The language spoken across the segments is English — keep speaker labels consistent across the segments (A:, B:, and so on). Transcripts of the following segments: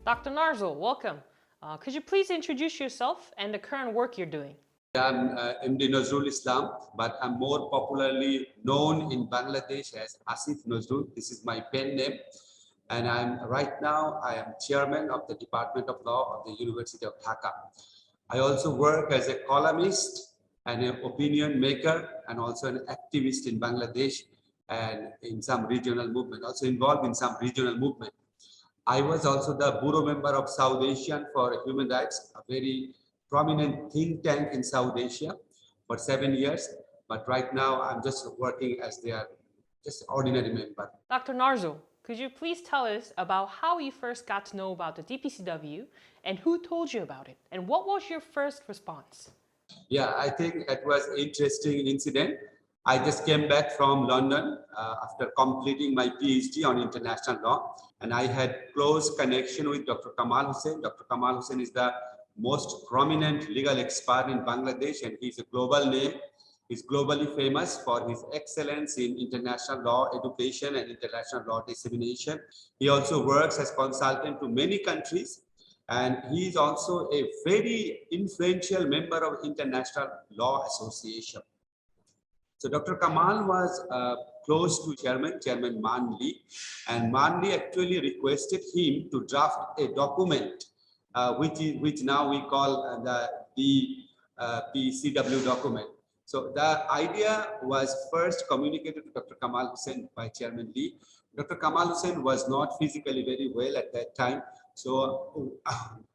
A: Dr. Nazrul, welcome. Could you please introduce yourself and the current work you're doing?
B: I'm MD Nazrul Islam, but I'm more popularly known in Bangladesh as Asif Nazrul. This is my pen name. And right now I am chairman of the Department of Law of the University of Dhaka. I also work as a columnist and an opinion maker and also an activist in Bangladesh and in some regional movement, also involved in some regional movement. I was also the bureau member of South Asian for Human Rights, a very prominent think tank in South Asia for 7 years. But right now I'm just working as their just ordinary member.
A: Dr. Nazrul, could you please tell us about how you first got to know about the DPCW and who told you about it? And what was your first response?
B: Yeah, I think it was an interesting incident. I just came back from London after completing my PhD on international law, and I had close connection with Dr. Kamal Hussain. Dr. Kamal Hussain is the most prominent legal expert in Bangladesh, and he's a global name. He's globally famous for his excellence in international law education and international law dissemination. He also works as consultant to many countries, and he is also a very influential member of International Law Association. So Dr. Kamal was close to Chairman Manli, and Manli actually requested him to draft a document, which now we call the DPCW document. So the idea was first communicated to Dr. Kamal Hussain by Chairman Lee. Dr. Kamal Hussain was not physically very well at that time. So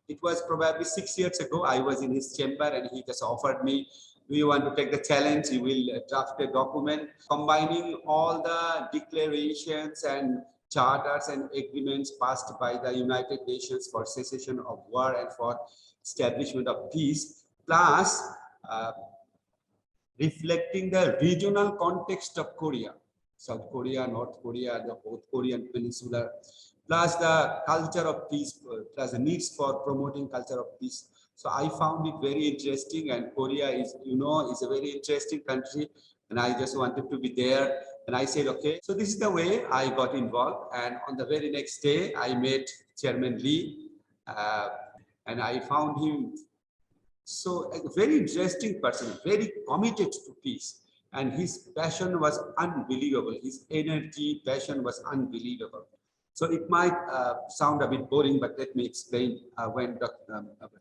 B: it was probably 6 years ago. I was in his chamber and he just offered me, do you want to take the challenge? He will draft a document combining all the declarations and charters and agreements passed by the United Nations for cessation of war and for establishment of peace, plus reflecting the regional context of Korea, South Korea, North Korea, the both Korean peninsula, plus the culture of peace, plus the needs for promoting culture of peace. So I found it very interesting, and Korea is, is a very interesting country, and I just wanted to be there. And I said, okay. So this is the way I got involved. And on the very next day, I met Chairman Lee, and I found him so a very interesting person, very committed to peace. And his passion was unbelievable. His energy, passion was unbelievable. So it might sound a bit boring, but let me explain. When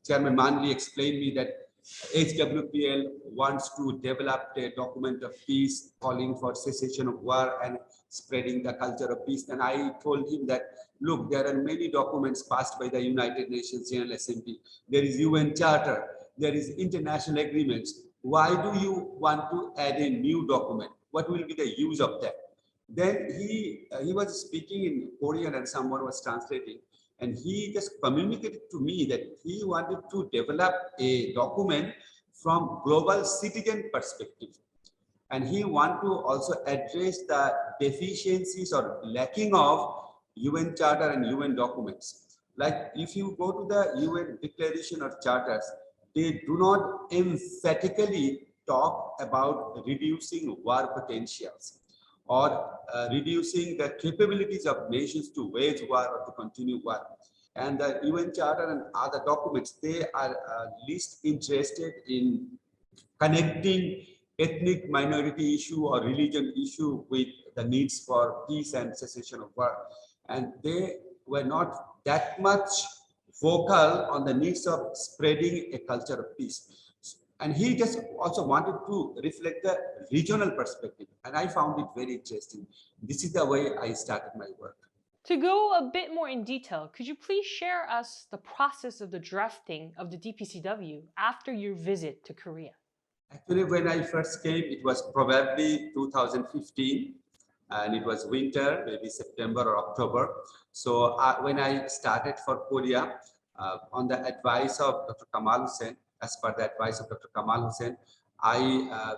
B: Chairman Manli explained me that HWPL wants to develop a document of peace, calling for cessation of war and spreading the culture of peace. And I told him that, look, there are many documents passed by the United Nations General Assembly. There is UN Charter. There is international agreements. Why do you want to add a new document? What will be the use of that? Then he was speaking in Korean and someone was translating, and he just communicated to me that he wanted to develop a document from global citizen perspective. And he wanted to also address the deficiencies or lacking of UN Charter and UN documents. Like if you go to the UN declaration or charters, they do not emphatically talk about reducing war potentials or reducing the capabilities of nations to wage war or to continue war. And the UN Charter and other documents, they are least interested in connecting ethnic minority issue or religion issue with the needs for peace and cessation of war. And they were not that much vocal on the needs of spreading a culture of peace. And he just also wanted to reflect the regional perspective. And I found it very interesting. This is the way I started my work.
A: To go a bit more in detail, could you please share us the process of the drafting of the DPCW after your visit to Korea?
B: Actually, when I first came, it was probably 2015. And it was winter, maybe September or October. So when I started for Korea, on the advice of Dr. Kamal Hussain, as per the advice of Dr. Kamal Hussain, I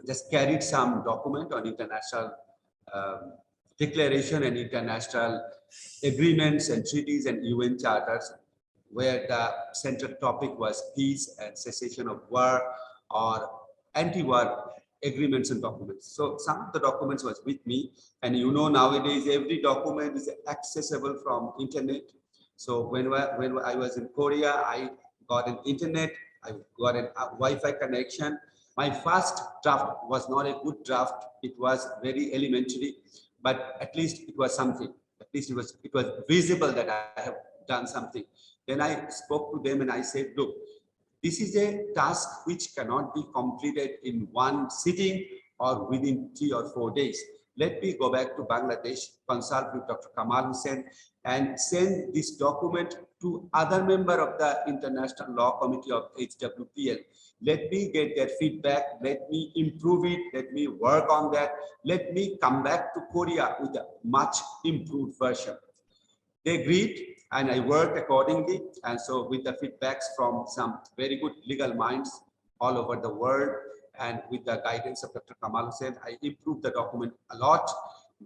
B: just carried some document on international declaration and international agreements and treaties and UN charters, where the central topic was peace and cessation of war or anti-war agreements and documents. So some of the documents was with me, and nowadays every document is accessible from internet. So when I was in Korea, I got an internet, I got a Wi-Fi connection. My first draft was not a good draft. It was very elementary, but at least it was something. At least it was visible that I have done something. Then I spoke to them and I said, look, this is a task which cannot be completed in one sitting or within 3 or 4 days. Let me go back to Bangladesh, consult with Dr. Kamal Hussain, and send this document to other member of the International Law Committee of HWPL. Let me get their feedback. Let me improve it. Let me work on that. Let me come back to Korea with a much improved version. They agreed, and I worked accordingly. And so with the feedbacks from some very good legal minds all over the world, and with the guidance of Dr. Kamal Hussain, I improved the document a lot.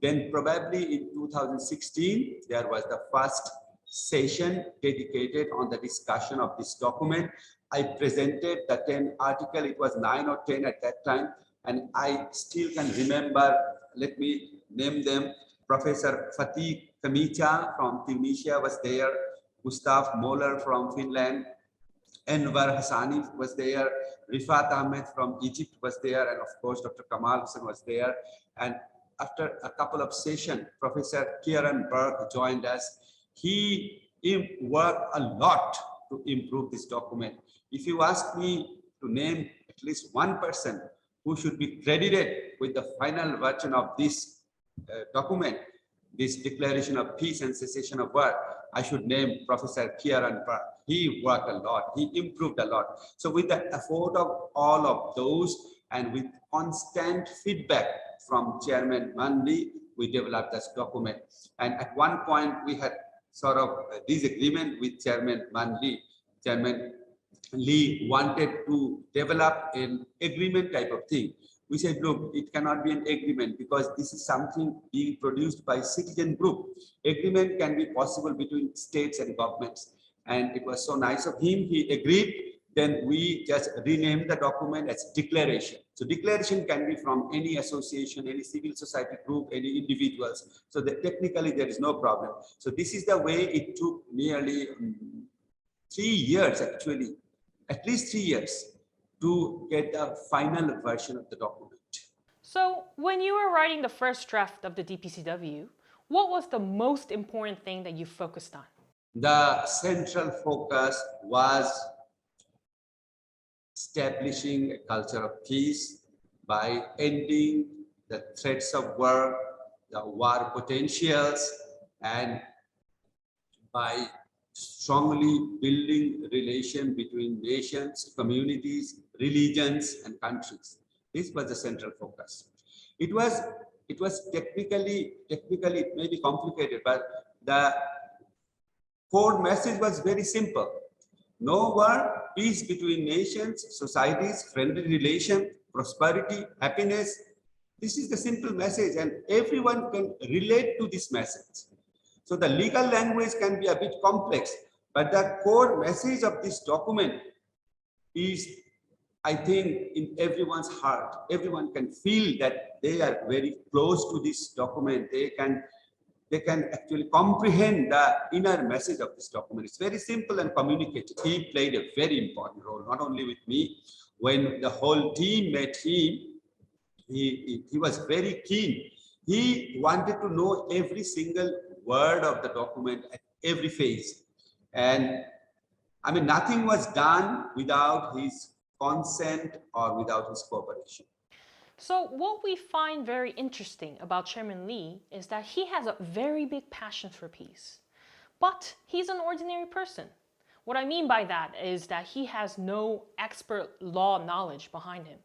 B: Then probably in 2016, there was the first session dedicated on the discussion of this document. I presented the 10 article, it was 9 or 10 at that time, and I still can remember, let me name them. Professor Fatih Kamicha from Tunisia was there, Gustav Moller from Finland, Enver Hassani was there, Rifat Ahmed from Egypt was there, and of course Dr. Kamal Hussain was there. And after a couple of sessions, Professor Kieran Berg joined us. He worked a lot to improve this document. If you ask me to name at least one person who should be credited with the final version of this document, this declaration of peace and cessation of war, I should name Professor Kieran Berg. He worked a lot, he improved a lot. So with the effort of all of those and with constant feedback from Chairman Manli, we developed this document. And at one point we had sort of a disagreement with Chairman Manli. Chairman Lee wanted to develop an agreement type of thing. We said, look, it cannot be an agreement because this is something being produced by citizen group. Agreement can be possible between states and governments. And it was so nice of him, he agreed. Then we just renamed the document as declaration. So declaration can be from any association, any civil society group, any individuals. So that technically there is no problem. So this is the way it took nearly 3 years actually, at least 3 years to get the final version of the document.
A: So when you were writing the first draft of the DPCW, what was the most important thing that you focused on?
B: The central focus was establishing a culture of peace by ending the threats of war, the war potentials, and by strongly building relation between nations, communities, religions, and countries. This was the central focus. It was technically it may be complicated, but the core message was very simple. No war, peace between nations, societies, friendly relation, prosperity, happiness. This is the simple message, and everyone can relate to this message. So the legal language can be a bit complex, but the core message of this document is, I think, in everyone's heart. Everyone can feel that they are very close to this document. They can actually comprehend the inner message of this document. It's very simple and communicative. He played a very important role, not only with me. When the whole team met him, he was very keen. He wanted to know every single word of the document at every phase. And I mean, nothing was done without his consent or without his cooperation.
A: So what we find very interesting about Chairman Lee is that he has a very big passion for peace, but he's an ordinary person. What I mean by that is that he has no expert law knowledge behind him,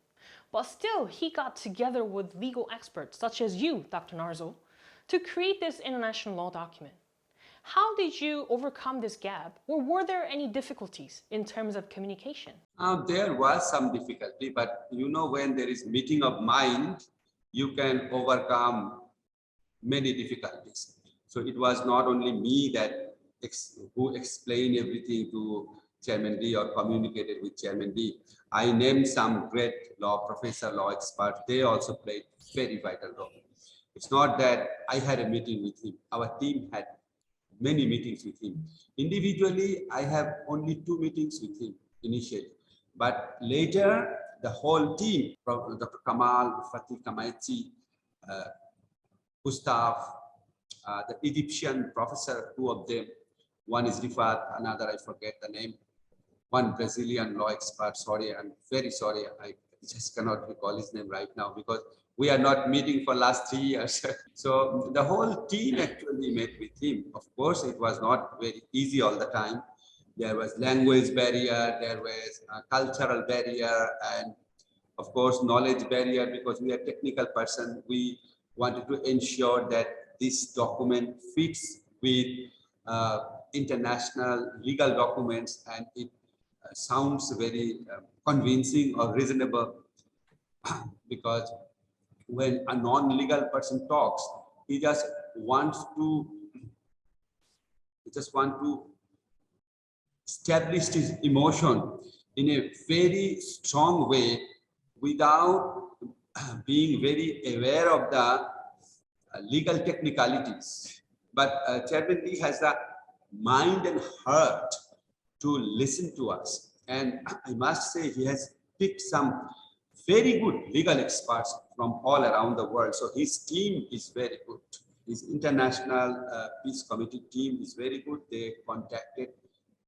A: but still he got together with legal experts such as you, Dr. Nazrul, to create this international law document. How did you overcome this gap, or were there any difficulties in terms of communication?
B: There was some difficulty, but you know, when there is meeting of mind, you can overcome many difficulties. So it was not only me that who explained everything to Chairman Lee or communicated with Chairman Lee. I named some great law professor, law experts. They also played very vital role. It's not that I had a meeting with him. Our team had many meetings with him. Individually, I have only 2 meetings with him initially, but later the whole team, Dr. Kamal, Fatih Kamaiti, Gustav, the Egyptian professor, 2 of them, one is Rifat, another I forget the name, one Brazilian law expert. Sorry, I'm very sorry, I just cannot recall his name right now because we are not meeting for last 3 years. So the whole team actually met with him. Of course, it was not very easy all the time. There was language barrier, there was a cultural barrier, and of course, knowledge barrier, because we are technical person. We wanted to ensure that this document fits with international legal documents, and it sounds very convincing or reasonable, because when a non-legal person talks, he just want to establish his emotion in a very strong way without being very aware of the legal technicalities. But Chairman Lee has the mind and heart to listen to us. And I must say, he has picked some very good legal experts from all around the world. So his team is very good. His international peace committee team is very good. They contacted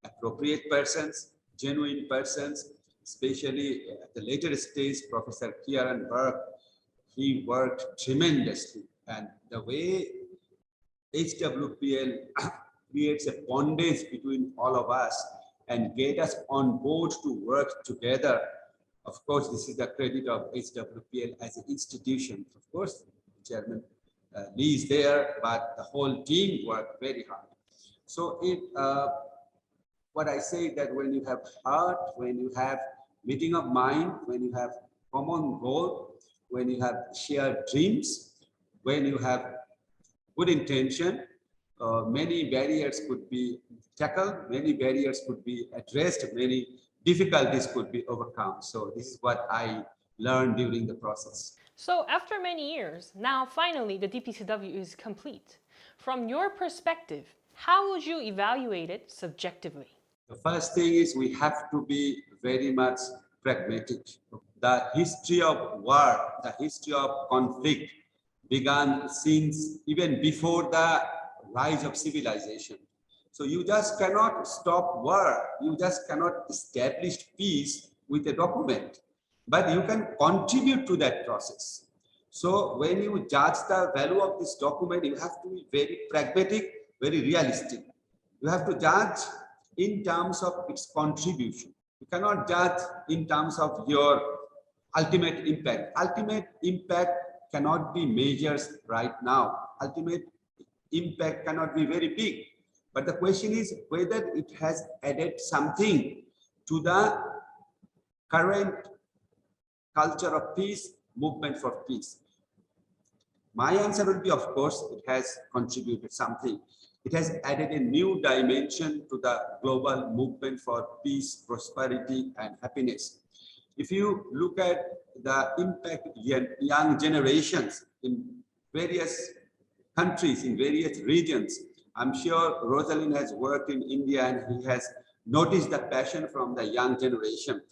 B: appropriate persons, genuine persons, especially at the later stage, Professor Kieran Burke. He worked tremendously. And the way HWPL creates a bondage between all of us and get us on board to work together. Of course, this is the credit of HWPL as an institution. Of course, Chairman Lee is there, but the whole team worked very hard. So what I say that when you have heart, when you have meeting of mind, when you have common goal, when you have shared dreams, when you have good intention, many barriers could be tackled, many barriers could be addressed, many difficulties could be overcome. So this is what I learned during the process.
A: So after many years, now finally the DPCW is complete. From your perspective, how would you evaluate it subjectively?
B: The first thing is we have to be very much pragmatic. The history of war, the history of conflict began since even before the rise of civilization. So you just cannot stop war. You just cannot establish peace with a document, but you can contribute to that process. So when you judge the value of this document, you have to be very pragmatic, very realistic. You have to judge in terms of its contribution. You cannot judge in terms of your ultimate impact. Ultimate impact cannot be measured right now. Ultimate impact cannot be very big. But the question is whether it has added something to the current culture of peace, movement for peace. My answer will be, of course, it has contributed something. It has added a new dimension to the global movement for peace, prosperity, and happiness. If you look at the impact of young generations in various countries, in various regions, I'm sure Rosalind has worked in India and he has noticed the passion from the young generation.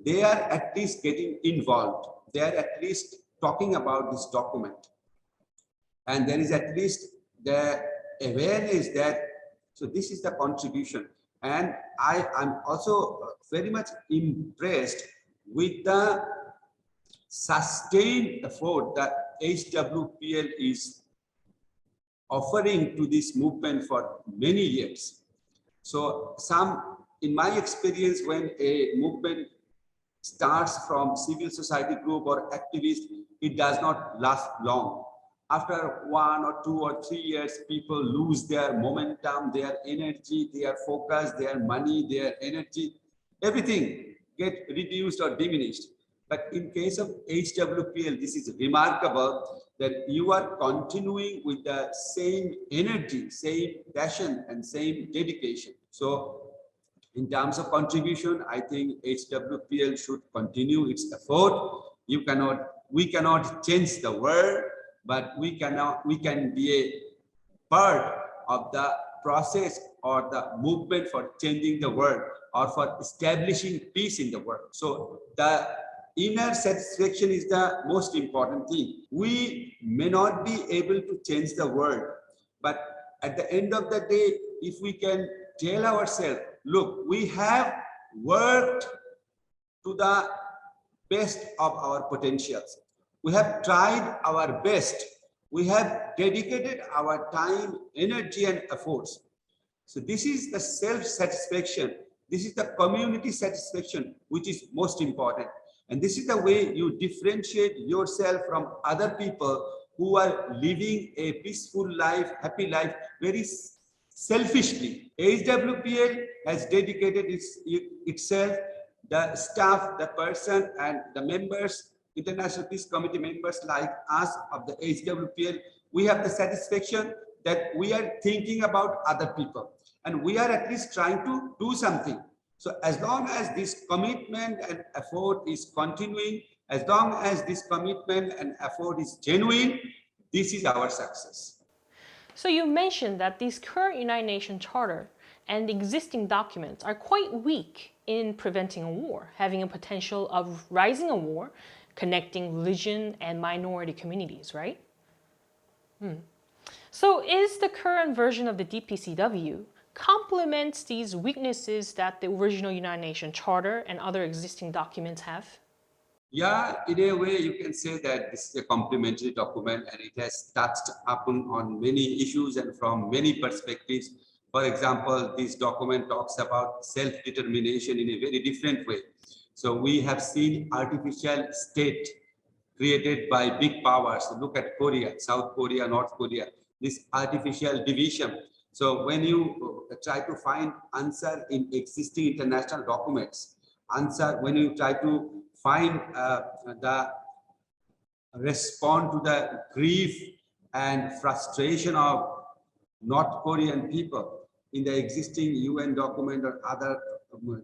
B: They are at least getting involved. They are at least talking about this document. And there is at least the awareness that, so this is the contribution. And I am also very much impressed with the sustained effort that HWPL is offering to this movement for many years. So in my experience, when a movement starts from civil society group or activist, it does not last long. After 1 or 2 or 3 years, people lose their momentum, their energy, their focus, their money, their energy, everything get reduced or diminished. But in case of HWPL, this is remarkable that you are continuing with the same energy, same passion, and same dedication. So in terms of contribution, I think HWPL should continue its effort. We cannot change the world, but we can be a part of the process or the movement for changing the world or for establishing peace in the world. So the inner satisfaction is the most important thing. We may not be able to change the world, but at the end of the day, if we can tell ourselves, look, we have worked to the best of our potentials. We have tried our best. We have dedicated our time, energy, and efforts. So this is the self-satisfaction. This is the community satisfaction, which is most important. And this is the way you differentiate yourself from other people who are living a peaceful life, happy life, very selfishly. HWPL has dedicated itself, the staff, the person, and the members, International Peace Committee members like us of the HWPL, we have the satisfaction that we are thinking about other people and we are at least trying to do something. So as long as this commitment and effort is continuing, as long as this commitment and effort is genuine, this is our success.
A: So you mentioned that this current United Nations Charter and the existing documents are quite weak in preventing a war, having a potential of rising a war, connecting religion and minority communities, right? So is the current version of the DPCW complements these weaknesses that the original United Nations Charter and other existing documents have?
B: Yeah, in a way, you can say that this is a complementary document and it has touched upon on many issues and from many perspectives. For example, this document talks about self-determination in a very different way. So we have seen artificial state created by big powers. Look at Korea, South Korea, North Korea, this artificial division. So when you try to find answer in existing international documents, when you try to find the respond to the grief and frustration of North Korean people in the existing UN document or other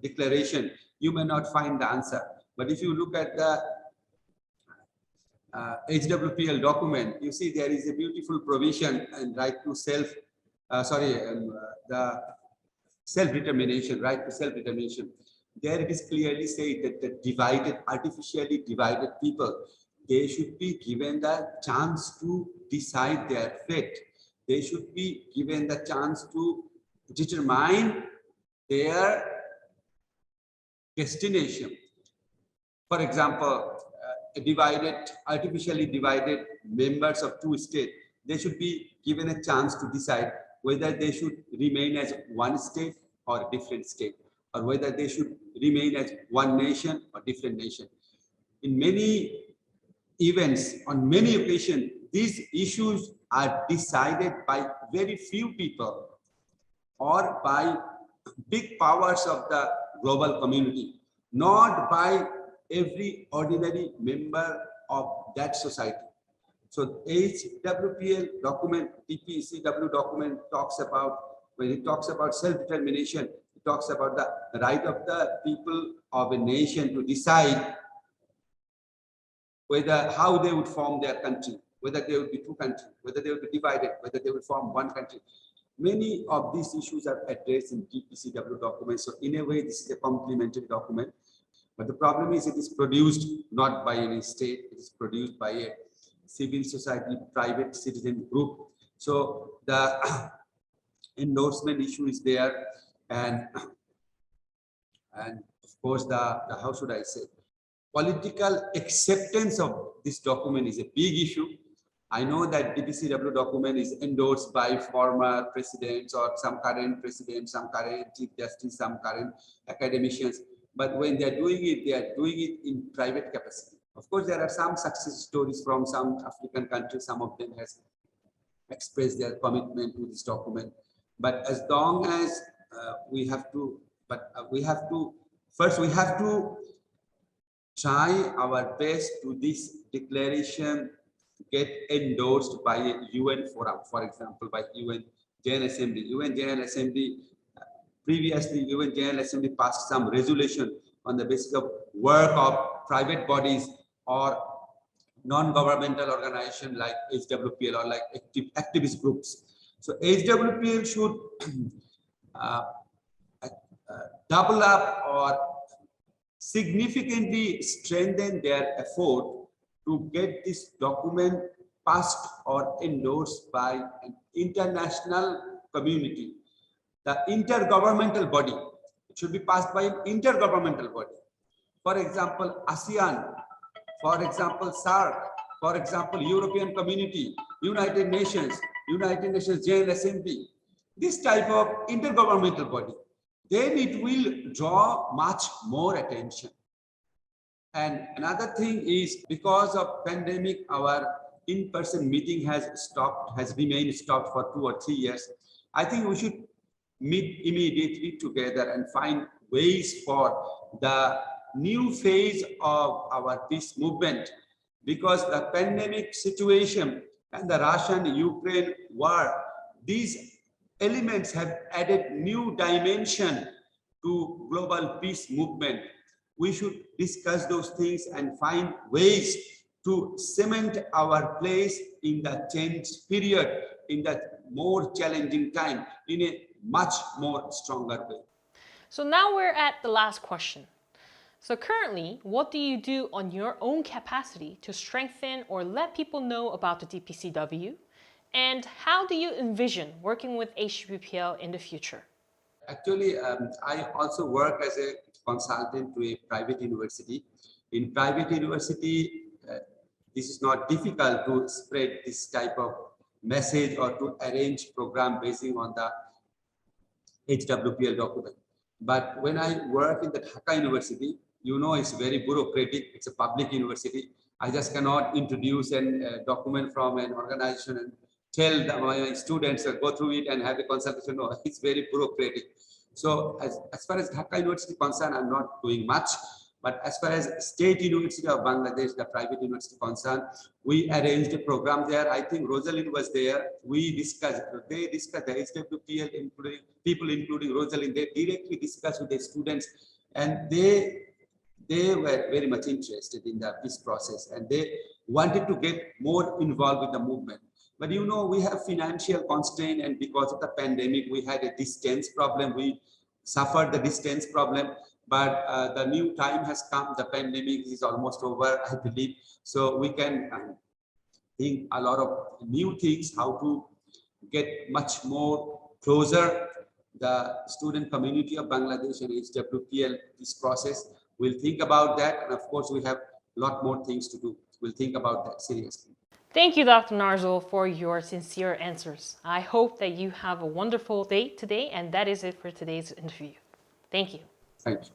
B: declaration, you may not find the answer. But if you look at the HWPL document, you see there is a beautiful provision and right to the self-determination, right to self-determination. There it is clearly said that the artificially divided people, they should be given the chance to decide their fate. They should be given the chance to determine their destination. For example, artificially divided members of two states, they should be given a chance to decide whether they should remain as one state or a different state, or whether they should remain as one nation or different nation. In many events, on many occasions, these issues are decided by very few people or by big powers of the global community, not by every ordinary member of that society. So HWPL document, DPCW document talks about, when it talks about self-determination, it talks about the right of the people of a nation to decide how they would form their country, whether they would be two countries, whether they would be divided, whether they would form one country. Many of these issues are addressed in DPCW documents. So in a way, this is a complementary document. But the problem is it is produced not by any state, it is produced by a civil society, private citizen group. So the endorsement issue is there, and of course how should I say, political acceptance of this document is a big issue. I know that DPCW document is endorsed by former presidents or some current presidents, some current chief justice, some current academicians. But when they are doing it in private capacity. Of course, there are some success stories from some African countries. Some of them has expressed their commitment to this document. But as long as we have to try our best to this declaration get endorsed by a UN forum, for example, by UN General Assembly. UN General Assembly, previously UN General Assembly passed some resolution on the basis of work of private bodies or non-governmental organization like HWPL or like activist groups. So HWPL should double up or significantly strengthen their effort to get this document passed or endorsed by an international community. The intergovernmental body, it should be passed by an intergovernmental body. For example, ASEAN, for example, SAARC, for example, European Community, United Nations General Assembly, this type of intergovernmental body, then it will draw much more attention. And another thing is, because of pandemic, our in-person meeting has remained stopped for 2 or 3 years. I think we should meet immediately together and find ways for the new phase of our peace movement, because the pandemic situation and the Russian-Ukraine war, these elements have added new dimension to global peace movement. We should discuss those things and find ways to cement our place in the change period, in that more challenging time, in a much more stronger way.
A: So now we're at the last question. So currently, what do you do on your own capacity to strengthen or let people know about the DPCW? And how do you envision working with HWPL in the future?
B: Actually, I also work as a consultant to a private university. In private university, this is not difficult to spread this type of message or to arrange program basing on the HWPL document. But when I work in the Dhaka University, you know, it's very bureaucratic. It's a public university. I just cannot introduce a document from an organization and tell my students go through it and have a consultation. No, it's very bureaucratic. So as far as Dhaka University is concerned, I'm not doing much. But as far as State University of Bangladesh, the private university concerned, we arranged a program there. I think Rosalind was there. They discussed the HWPL, including Rosalind. They directly discussed with the students, and they were very much interested in this process, and they wanted to get more involved with the movement. But you know, we have financial constraint, and because of the pandemic, we had a distance problem. We suffered the distance problem. But the new time has come. The pandemic is almost over, I believe. So we can think a lot of new things, how to get much more closer the student community of Bangladesh and HWPL, this process. We'll think about that. And of course, we have a lot more things to do. We'll think about that seriously.
A: Thank you, Dr. Nazrul, for your sincere answers. I hope that you have a wonderful day today. And that is it for today's interview. Thank you.
B: Thank you.